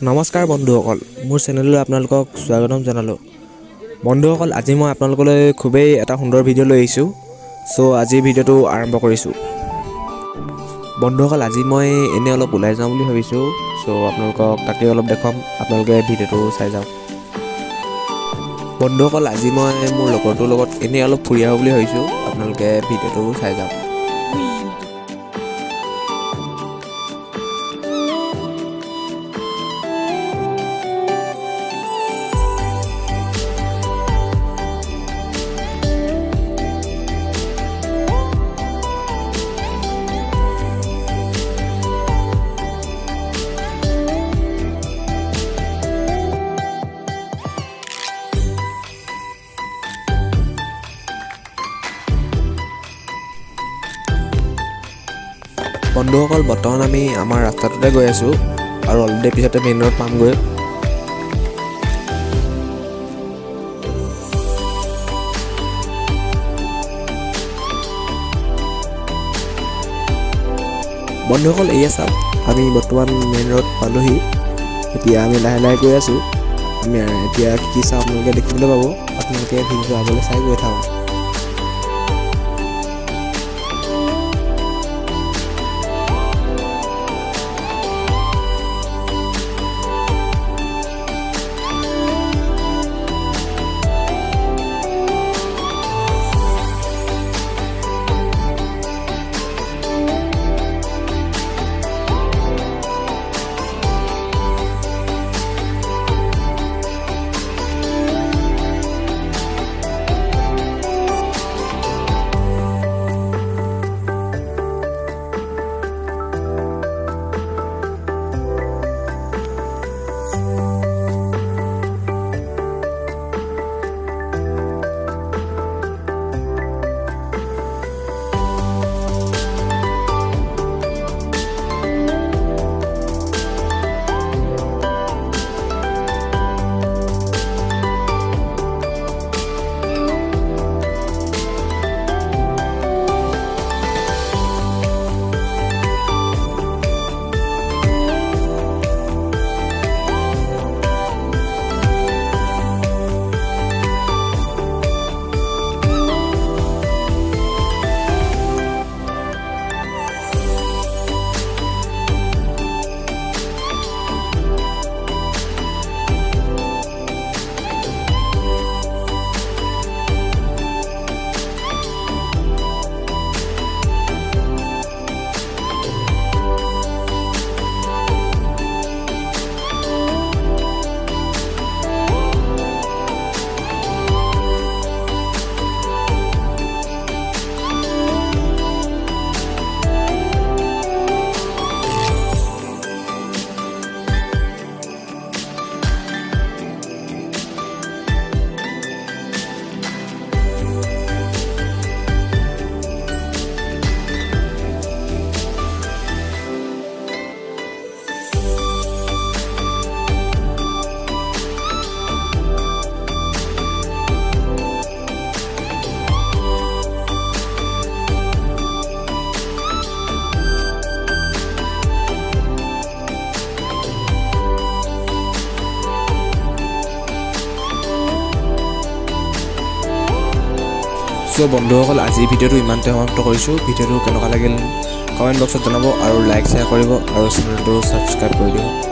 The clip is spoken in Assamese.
নমস্কাৰ বন্ধুসকল, মোৰ চেনেললৈ আপোনালোকক স্বাগতম জনালোঁ। বন্ধুসকল, আজি মই আপোনালোকলৈ খুবেই এটা সুন্দৰ ভিডিঅ' লৈ আহিছোঁ। আজিৰ ভিডিঅ'টো আৰম্ভ কৰিছোঁ। বন্ধুসকল, আজি মই এনেই অলপ ওলাই যাওঁ বুলি ভাবিছোঁ। আপোনালোকক তাকে অলপ দেখুৱাম, আপোনালোকে ভিডিঅ'টো চাই যাওক। বন্ধুসকল, আজি মই মোৰ লগৰটোৰ লগত এনেই অলপ ফুৰি আহোঁ বুলি ভাবিছোঁ। আপোনালোকে ভিডিঅ'টো চাই যাওক। বন্ধুসকল, বৰ্তমান আমি আমাৰ ৰাস্তাটোতে গৈ আছোঁ আৰু অলৰেডি পিছতে মেইন ৰোড পামগৈ। বন্ধুসকল, এয়া চাওক, আমি বৰ্তমান মেইন ৰোড পালোহি। এতিয়া আমি লাহে লাহে গৈ আছোঁ। আমি এতিয়া কি চাওঁ আপোনালোকে দেখিবলৈ পাব। আপোনালোকে ভিডিঅ'টো আগলৈ চাই গৈ থাকক। বন্ধুসকল, আজিৰ ভিডিঅ'টো ইমানতে সমাপ্ত কৰিছোঁ। ভিডিঅ'টো কেনেকুৱা লাগিল কমেণ্ট বক্সত জনাব আৰু লাইক শ্বেয়াৰ কৰিব আৰু চেনেলটো ছাবস্ক্ৰাইব কৰি দিব।